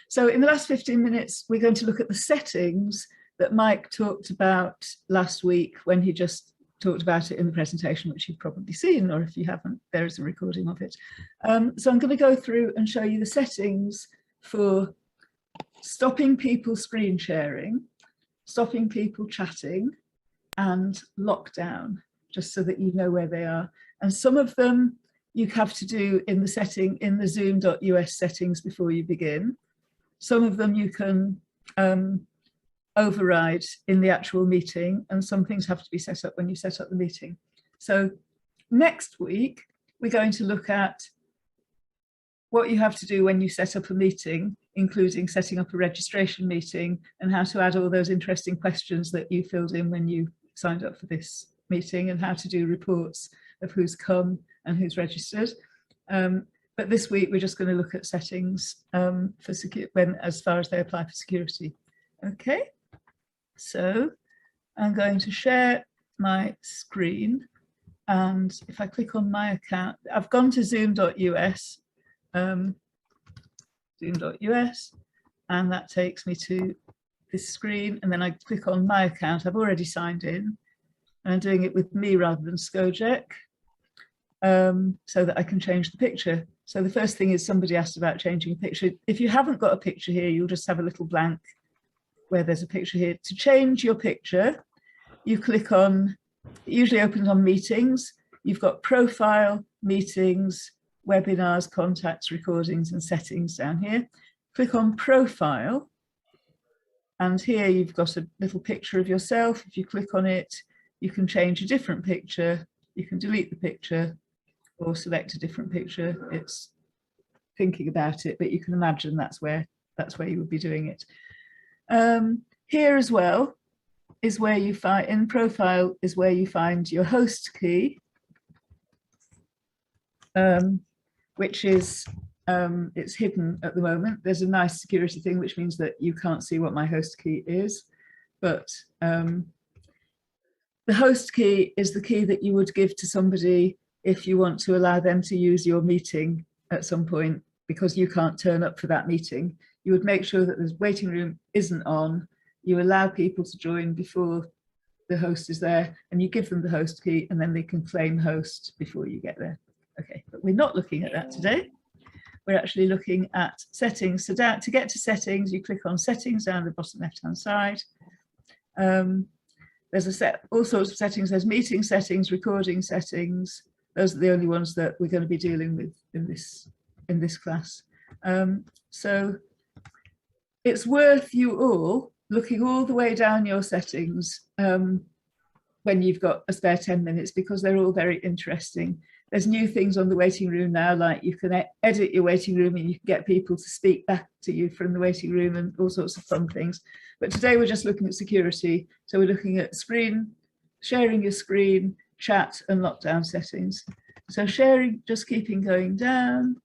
So in the last 15 minutes, we're going to look at the settings that Mike talked about last week when he just talked about it in the presentation, which you've probably seen, or if you haven't, there is a recording of it. So I'm going to go through and show you the settings for stopping people screen sharing, stopping people chatting, and lockdown, just so that you know where they are. And some of them you have to do in the setting in the zoom.us settings before you begin. Some of them you can override in the actual meeting, and some things have to be set up when you set up the meeting. So next week, we're going to look at what you have to do when you set up a meeting, including setting up a registration meeting and how to add all those interesting questions that you filled in when you signed up for this meeting, and how to do reports of who's come and who's registered. But this week, we're just going to look at settings for as far as they apply for security. Okay, so I'm going to share my screen, and if I click on my account, I've gone to zoom.us, and that takes me to this screen, and then I click on my account. I've already signed in, and I'm doing it with me rather than Skojek, so that I can change the picture. So the first thing is somebody asked about changing a picture. If you haven't got a picture here, you'll just have a little blank where there's a picture here. To change your picture, you click on, it usually opens on meetings. You've got profile, meetings, webinars, contacts, recordings, and settings down here. Click on profile, and here you've got a little picture of yourself. If you click on it, you can change a different picture, you can delete the picture, or select a different picture. It's thinking about it, but you can imagine that's where you would be doing it. Here as well is where you find, in profile is where you find your host key, which is, it's hidden at the moment. There's a nice security thing, which means that you can't see what my host key is, but the host key is the key that you would give to somebody if you want to allow them to use your meeting at some point, because you can't turn up for that meeting. You would make sure that the waiting room isn't on, you allow people to join before the host is there, and you give them the host key, and then they can claim host before you get there. Okay, but we're not looking at that today. We're actually looking at settings. So to get to settings, you click on settings down the bottom left-hand side. There's all sorts of settings. There's meeting settings, recording settings. Those are the only ones that we're going to be dealing with in this class. So it's worth you all looking all the way down your settings when you've got a spare 10 minutes, because they're all very interesting. There's new things on the waiting room now, like you can edit your waiting room and you can get people to speak back to you from the waiting room and all sorts of fun things. But today we're just looking at security. So we're looking at sharing your screen, chat, and lockdown settings. So sharing, just keeping going down.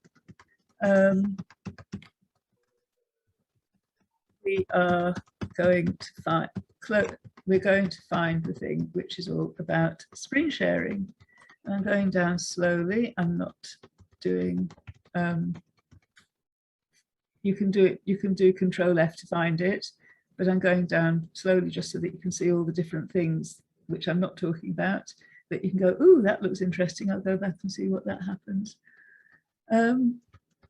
We are going to find the thing which is all about screen sharing. And I'm going down slowly. I'm not doing, you can do Control F to find it, but I'm going down slowly just so that you can see all the different things which I'm not talking about, that you can go, ooh, that looks interesting. I'll go back and see what that happens.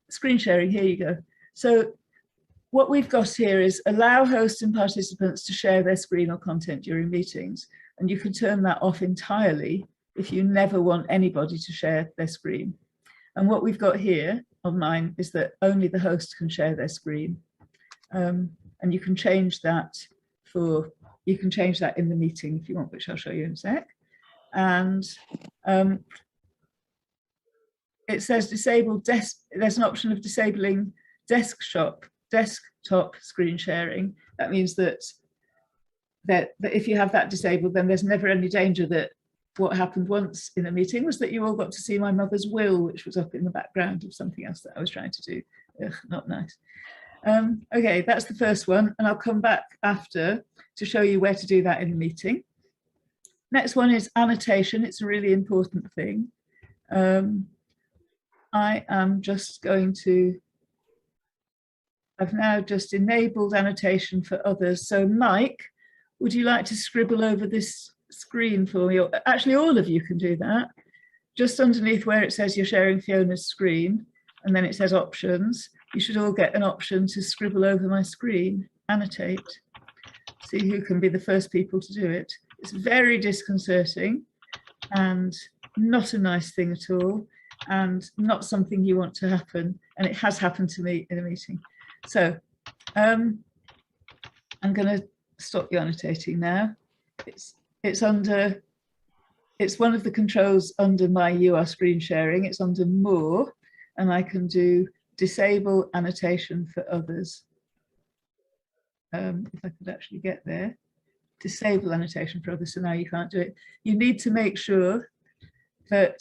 Screen sharing, here you go. So what we've got here is allow hosts and participants to share their screen or content during meetings. And you can turn that off entirely if you never want anybody to share their screen. And what we've got here on mine is that only the host can share their screen. And you can change that in the meeting if you want, which I'll show you in a sec. And it says disable there's an option of disabling desktop screen sharing. That means that if you have that disabled, then there's never any danger that what happened once in a meeting was that you all got to see my mother's will, which was up in the background of something else that I was trying to do. Ugh, not nice. Okay, that's the first one, and I'll come back after to show you where to do that in a meeting. Next one is annotation. It's a really important thing. I am just going to I've now just enabled annotation for others. So Mike, would you like to scribble over this screen for me? Or actually, all of you can do that. Just underneath where it says you're sharing Fiona's screen, and then it says options, you should all get an option to scribble over my screen, annotate. See who can be the first people to do it. It's very disconcerting and not a nice thing at all, and not something you want to happen. And it has happened to me in a meeting. So I'm going to stop you annotating now. It's one of the controls under my You Are Screen Sharing. It's under More, and I can do disable annotation for others. If I could actually get there. Disable annotation for others, so now you can't do it. You need to make sure that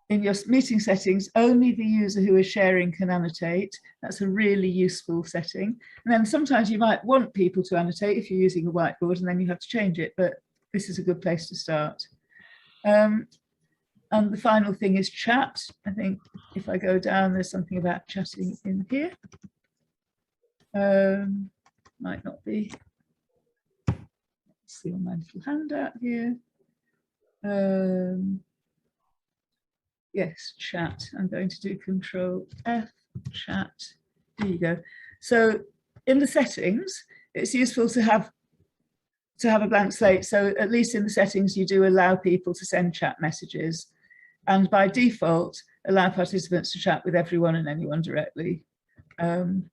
in your meeting settings, only the user who is sharing can annotate. That's a really useful setting. And then sometimes you might want people to annotate if you're using a whiteboard, and then you have to change it, but this is a good place to start. And the final thing is chat. I think if I go down, there's something about chatting in here. Might not be. Let's see on my little handout here. Yes, chat. I'm going to do Control F, chat. There you go. So in the settings, it's useful to have a blank slate. So at least in the settings, you do allow people to send chat messages, and by default, allow participants to chat with everyone and anyone directly. And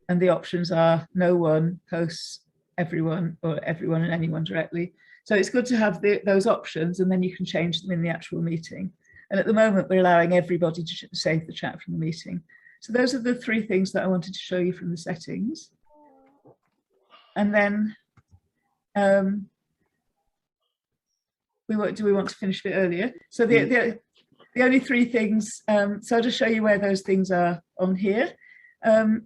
the options are no one, hosts, everyone, or everyone and anyone directly. So it's good to have those options, and then you can change them in the actual meeting. And at the moment, we're allowing everybody to save the chat from the meeting. So those are the three things that I wanted to show you from the settings. And then, do we want to finish a bit earlier? So the only three things, so I'll just show you where those things are on here.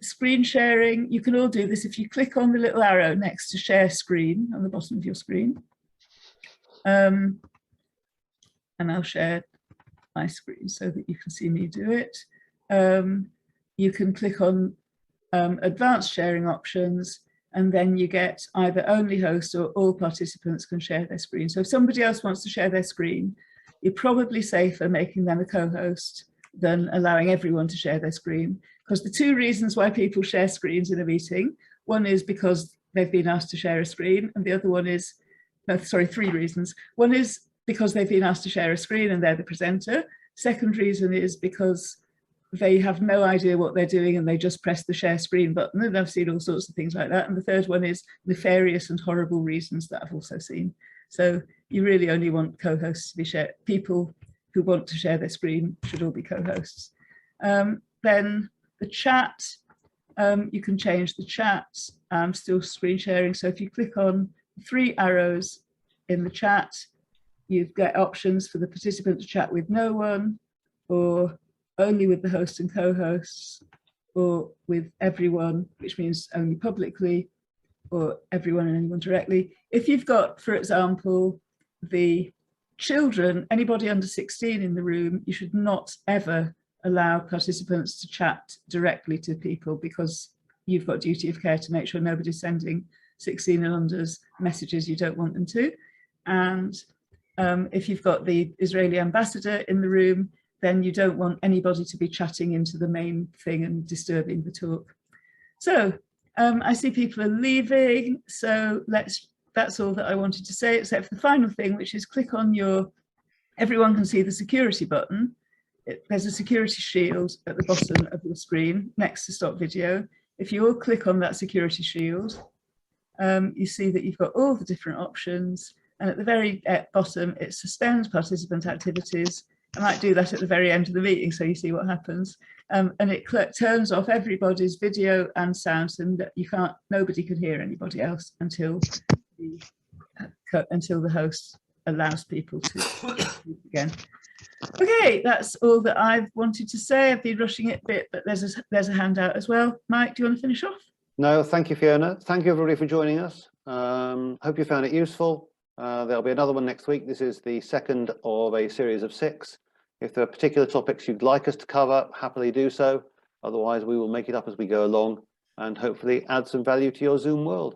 Screen sharing, you can all do this if you click on the little arrow next to share screen on the bottom of your screen. And I'll share my screen so that you can see me do it. You can click on advanced sharing options, and then you get either only host or all participants can share their screen. So if somebody else wants to share their screen, you're probably safer making them a co-host than allowing everyone to share their screen. Because the two reasons why people share screens in a meeting, one is because they've been asked to share a screen, and the other one is, no, sorry, three reasons. One is because they've been asked to share a screen and they're the presenter. Second reason is because they have no idea what they're doing and they just press the share screen button, and I've seen all sorts of things like that. And the third one is nefarious and horrible reasons that I've also seen. So you really only want co-hosts to be shared. People who want to share their screen should all be co-hosts. Then the chat, you can change the chat. I'm still screen sharing. So if you click on three arrows in the chat, you get options for the participant to chat with no one, or only with the host and co-hosts, or with everyone, which means only publicly, or everyone and anyone directly. If you've got, for example, the children, anybody under 16 in the room, you should not ever allow participants to chat directly to people, because you've got duty of care to make sure nobody's sending 16 and unders messages you don't want them to. And if you've got the Israeli ambassador in the room, then you don't want anybody to be chatting into the main thing and disturbing the talk. So I see people are leaving, so that's all that I wanted to say, except for the final thing, which is click on your, everyone can see the security button. There's a security shield at the bottom of your screen next to stop video. If you all click on that security shield, you see that you've got all the different options, and at the very bottom it suspends participant activities. I might do that at the very end of the meeting so you see what happens. And it turns off everybody's video and sound, so that nobody can hear anybody else until the host allows people to speak again. Okay, that's all that I've wanted to say. I've been rushing it a bit, but there's a handout as well. Mike, do you want to finish off? No, thank you, Fiona. Thank you, everybody, for joining us. Hope you found it useful. There'll be another one next week. This is the second of a series of 6. If there are particular topics you'd like us to cover, happily do so. Otherwise, we will make it up as we go along and hopefully add some value to your Zoom world.